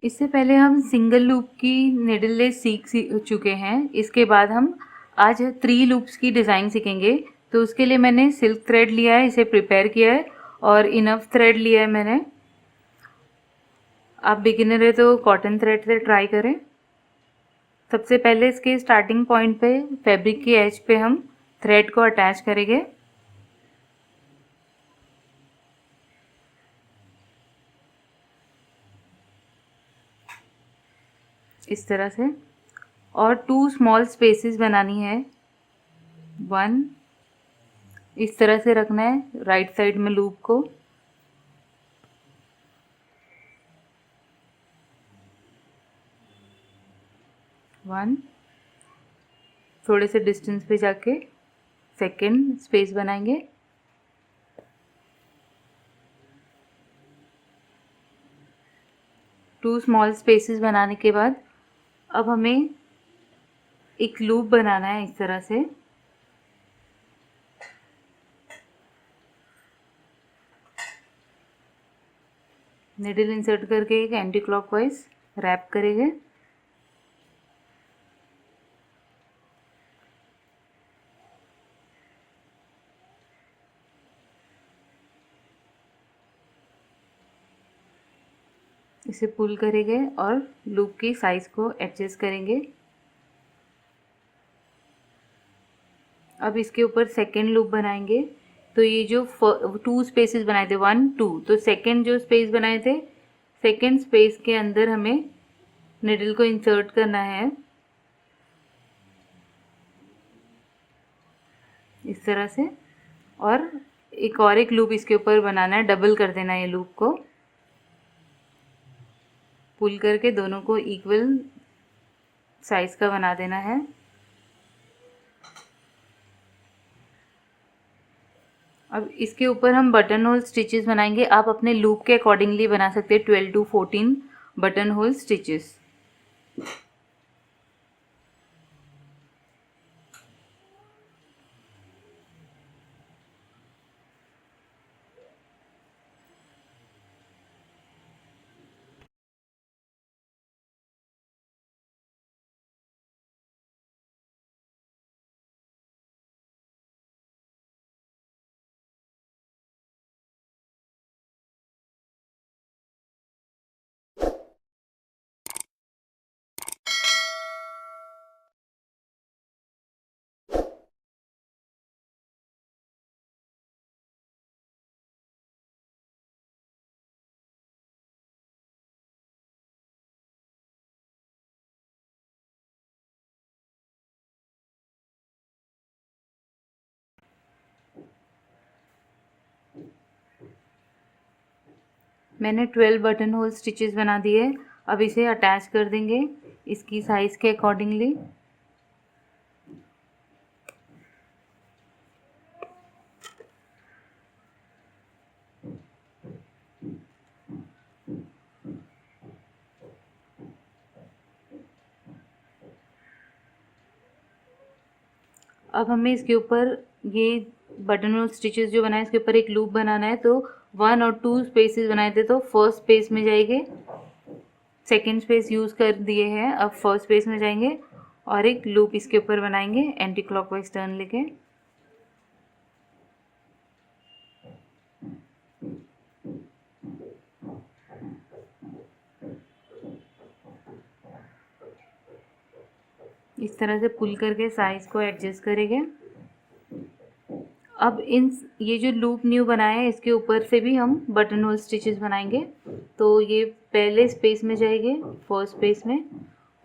इससे पहले हम सिंगल लूप की निडल लेस सीख चुके हैं। इसके बाद हम आज 3 लूप्स की डिज़ाइन सीखेंगे। तो उसके लिए मैंने सिल्क थ्रेड लिया है, इसे प्रिपेयर किया है और इनफ थ्रेड लिया है मैंने। आप बिगिनर है तो कॉटन थ्रेड से ट्राई करें। सबसे पहले इसके स्टार्टिंग पॉइंट पे फैब्रिक की एज पे हम थ्रेड को अटैच करेंगे। इस तरह से, और 2 स्मॉल स्पेसेस बनानी है। 1 इस तरह से रखना है राइट साइड में लूप को। 1 थोड़े से डिस्टेंस पे जाके सेकेंड स्पेस बनाएंगे। टू स्मॉल स्पेसेस बनाने के बाद अब हमें एक लूप बनाना है इस तरह से। निडल इंसर्ट करके एक एंटी क्लॉकवाइज रैप करेंगे। इसे पुल करेंगे और लूप की साइज को एडजस्ट करेंगे। अब इसके ऊपर सेकेंड लूप बनाएंगे। तो ये जो 2 स्पेसेस बनाए थे 1 2, तो सेकेंड जो स्पेस बनाए थे, सेकेंड स्पेस के अंदर हमें निडल को इंसर्ट करना है इस तरह से। और एक लूप इसके ऊपर बनाना है, डबल कर देना है ये लूप को। पुल करके दोनों को इक्वल साइज का बना देना है। अब इसके ऊपर हम बटन होल स्टिचेस बनाएंगे। आप अपने लूप के अकॉर्डिंगली बना सकते हैं 12 to 14 बटन होल स्टिचेस। मैंने 12 बटन होल स्टिचेस बना दिए। अब इसे अटैच कर देंगे इसकी साइज़ के अकॉर्डिंगली। अब हमें इसके ऊपर ये बटन होल स्टिचेस जो बनाए इसके ऊपर एक लूप बनाना है। तो 1 और 2 स्पेसेस बनाए थे, तो फर्स्ट स्पेस में जाएंगे, सेकेंड स्पेस यूज़ कर दिए हैं, अब फर्स्ट स्पेस में जाएंगे और एक लूप इसके ऊपर बनाएंगे एंटी क्लॉकवाइज टर्न लेके। इस तरह से पुल करके साइज़ को एडजस्ट करेंगे। अब ये जो लूप न्यू बनाया है इसके ऊपर से भी हम बटन होल स्टिचेस बनाएंगे। तो ये पहले स्पेस में जाएंगे, फर्स्ट स्पेस में,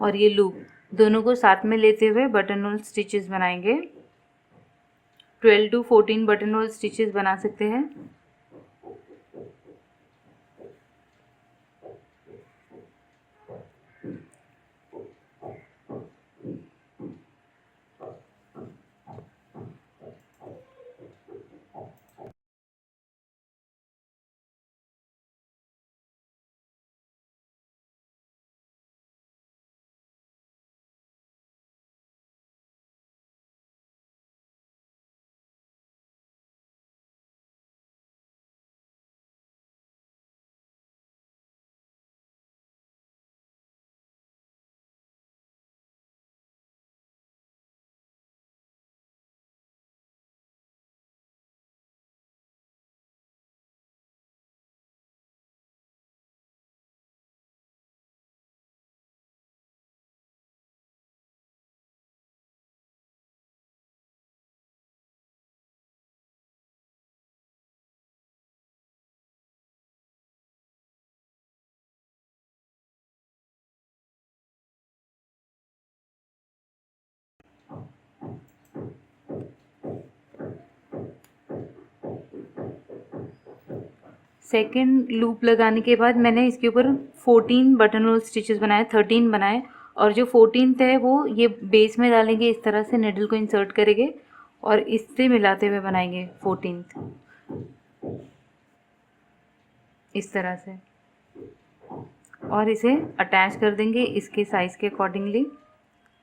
और ये लूप दोनों को साथ में लेते हुए बटन होल स्टिचेस बनाएंगे। 12 to 14 बटन होल स्टिचेस बना सकते हैं। सेकंड लूप लगाने के बाद मैंने इसके ऊपर 14 बटन होल स्टिचेस बनाए, 13 बनाए, और जो 14th है वो ये बेस में डालेंगे, इस तरह से निडल को इंसर्ट करेंगे और इससे मिलाते हुए बनाएंगे 14th, इस तरह से, और इसे अटैच कर देंगे इसके साइज़ के अकॉर्डिंगली,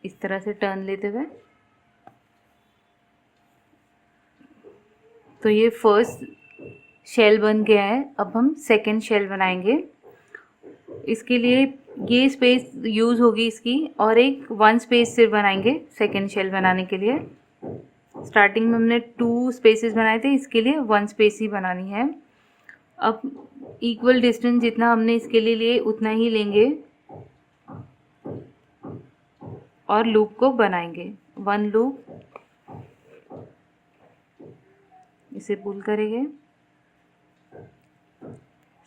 इस तरह से टर्न लेते हुए। तो ये फर्स्ट शेल बन गया है। अब हम सेकंड शेल बनाएंगे। इसके लिए ये स्पेस यूज़ होगी इसकी, और एक 1 स्पेस सिर्फ बनाएंगे सेकंड शेल बनाने के लिए। स्टार्टिंग में हमने 2 स्पेसेस बनाए थे, इसके लिए 1 स्पेस ही बनानी है। अब इक्वल डिस्टेंस जितना हमने इसके लिए लिए उतना ही लेंगे और लूप को बनाएंगे। 1 लूप, इसे पुल करेंगे,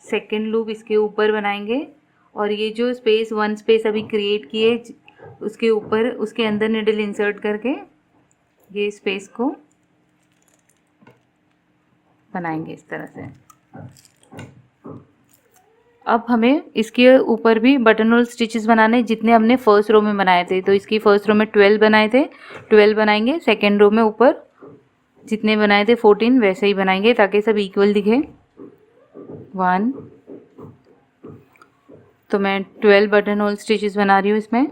सेकेंड लूप इसके ऊपर बनाएंगे, और ये जो स्पेस 1 स्पेस अभी क्रिएट किए उसके ऊपर, उसके अंदर निडल इंसर्ट करके ये स्पेस को बनाएंगे इस तरह से। अब हमें इसके ऊपर भी बटन होल स्टिचेस बनाने जितने हमने फर्स्ट रो में बनाए थे। तो इसकी फर्स्ट रो में 12 बनाए थे, 12 बनाएंगे। सेकेंड रो में ऊपर जितने बनाए थे 14 वैसे ही बनाएंगे ताकि सब इक्वल दिखे। 1, तो मैं 12 बटन होल स्टिचेस बना रही हूँ इसमें।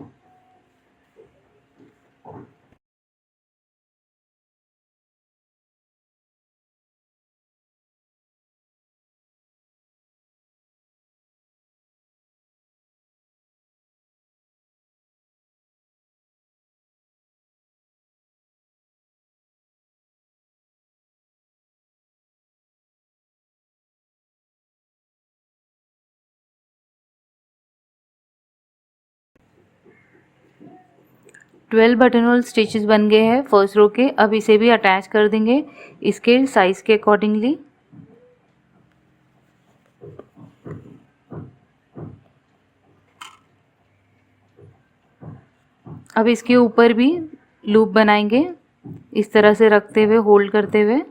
ट्वेल्व बटन होल स्टिचेस बन गए हैं फर्स्ट रो के। अब इसे भी अटैच कर देंगे इसके साइज़ के अकॉर्डिंगली। अब इसके ऊपर भी लूप बनाएंगे इस तरह से रखते हुए, होल्ड करते हुए।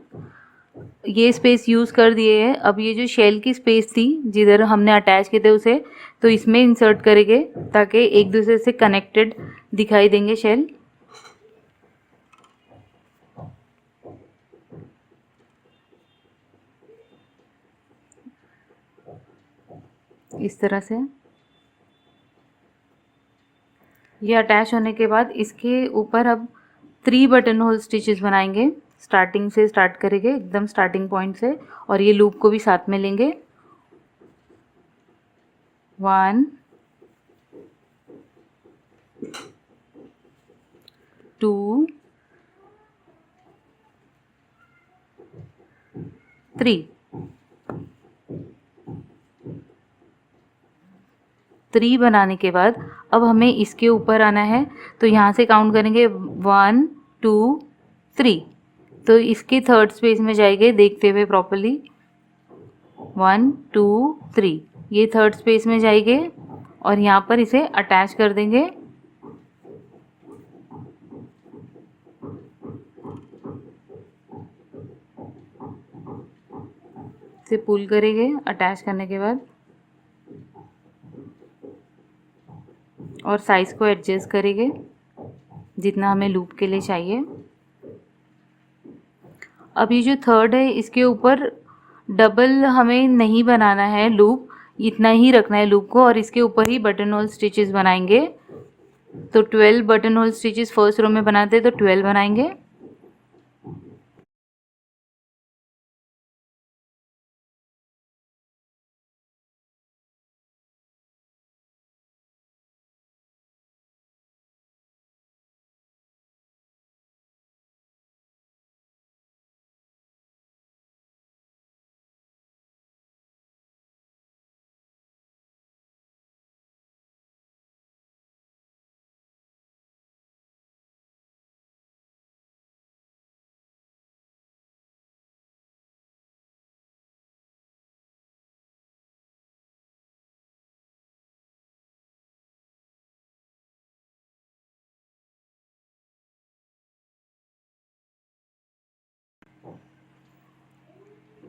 ये स्पेस यूज़ कर दिए है। अब ये जो शेल की स्पेस थी जिधर हमने अटैच किए थे उसे, तो इसमें इंसर्ट करेंगे ताकि एक दूसरे से कनेक्टेड दिखाई देंगे शेल। इस तरह से ये अटैच होने के बाद इसके ऊपर अब 3 बटन होल स्टिचेस बनाएंगे। स्टार्टिंग से स्टार्ट करेंगे, एकदम स्टार्टिंग पॉइंट से, और ये लूप को भी साथ में लेंगे। 1, 2, 3। 3 बनाने के बाद अब हमें इसके ऊपर आना है, तो यहाँ से काउंट करेंगे 1, 2, 3। तो इसके थर्ड स्पेस में जाएंगे देखते हुए प्रॉपरली। 1, 2, 3, ये थर्ड स्पेस में जाएंगे और यहाँ पर इसे अटैच कर देंगे। इसे पुल करेंगे अटैच करने के बाद, और साइज़ को एडजस्ट करेंगे जितना हमें लूप के लिए चाहिए। अब ये जो थर्ड है इसके ऊपर डबल हमें नहीं बनाना है लूप, इतना ही रखना है लूप को, और इसके ऊपर ही बटन होल स्टिचेस बनाएंगे। तो 12 button hole stitches first row में बनाते हैं तो 12 बनाएंगे।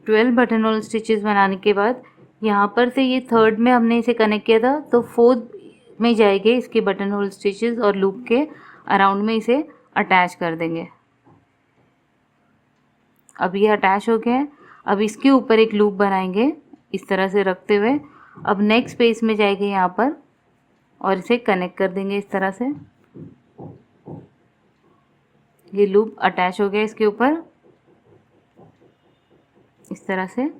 12 बटन होल स्टिचेस बनाने के बाद यहाँ पर से ये थर्ड में हमने इसे कनेक्ट किया था, तो फोर्थ में जाएंगे इसके बटन होल स्टिचेस और लूप के अराउंड में इसे अटैच कर देंगे। अब ये अटैच हो गया है। अब इसके ऊपर एक लूप बनाएंगे इस तरह से रखते हुए। अब नेक्स्ट पेज में जाएंगे यहाँ पर और इसे कनेक्ट कर देंगे इस तरह से। ये लूप अटैच हो गया इसके ऊपर इस तरह से।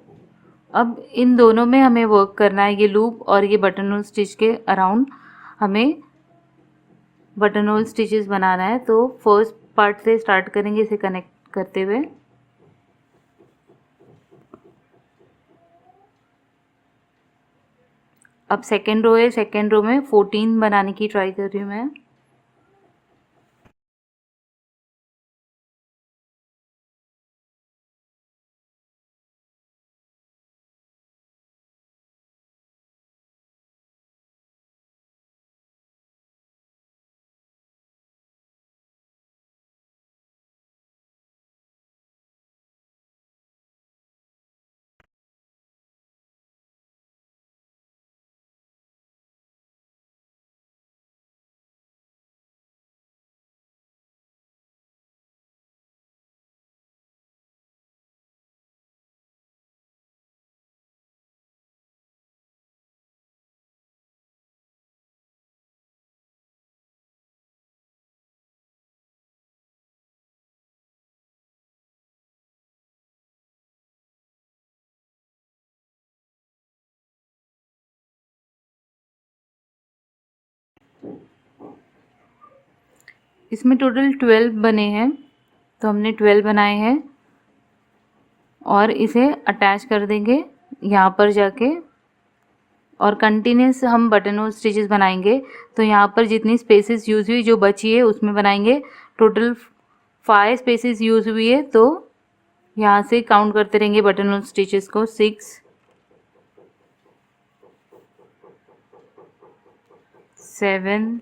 अब इन दोनों में हमें वर्क करना है, ये लूप और ये बटन होल स्टिच के अराउंड हमें बटन होल स्टिचेस बनाना है। तो फर्स्ट पार्ट से स्टार्ट करेंगे इसे कनेक्ट करते हुए। अब सेकेंड रो है, सेकेंड रो में 14 बनाने की ट्राई कर रही हूँ मैं। इसमें टोटल 12 बने हैं, तो हमने 12 बनाए हैं और इसे अटैच कर देंगे यहाँ पर जाके और कंटिन्यूस हम बटन होल स्टिचेस बनाएंगे। तो यहाँ पर जितनी स्पेसेस यूज़ हुई जो बची है उसमें बनाएंगे। टोटल 5 स्पेसेस यूज़ हुई है, तो यहाँ से काउंट करते रहेंगे बटन होल स्टिचेस को। 6 7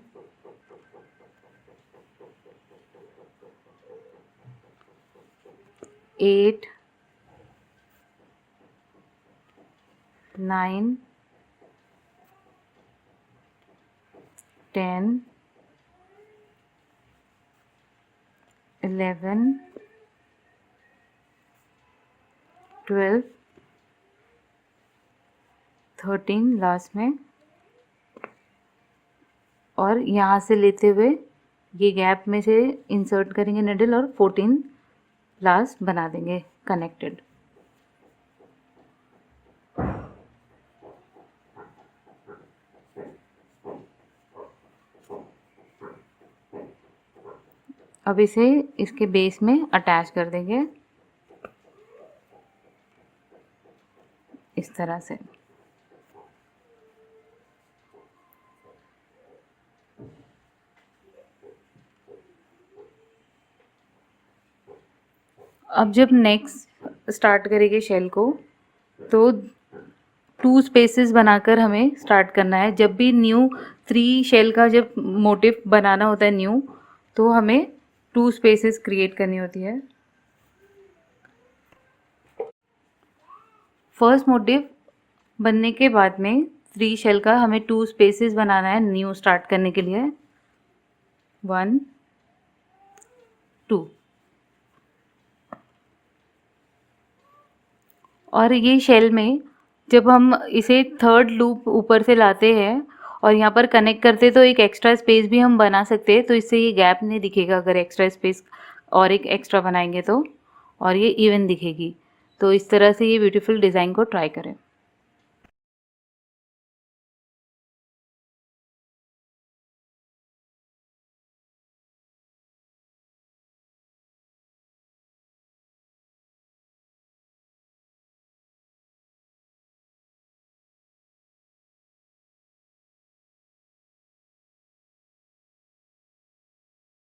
8 9 10 11 12 13 लास्ट में, और यहाँ से लेते हुए ये गैप में से इंसर्ट करेंगे निडल और 14 लास्ट बना देंगे कनेक्टेड। अब इसे इसके बेस में अटैच कर देंगे इस तरह से। अब जब नेक्स्ट स्टार्ट करेंगे शेल को, तो 2 स्पेसेस बनाकर हमें स्टार्ट करना है। जब भी न्यू 3 शेल का जब मोटिव बनाना होता है न्यू, तो हमें 2 स्पेसेस क्रिएट करनी होती है। फर्स्ट मोटिव बनने के बाद में 3 शेल का हमें 2 स्पेसेस बनाना है न्यू स्टार्ट करने के लिए। 1 2। और ये शेल में जब हम इसे थर्ड लूप ऊपर से लाते हैं और यहाँ पर कनेक्ट करते तो एक एक्स्ट्रा स्पेस भी हम बना सकते हैं, तो इससे ये गैप नहीं दिखेगा अगर एक्स्ट्रा स्पेस और एक एक्स्ट्रा बनाएंगे तो, और ये इवन दिखेगी। तो इस तरह से ये ब्यूटीफुल डिज़ाइन को ट्राई करें।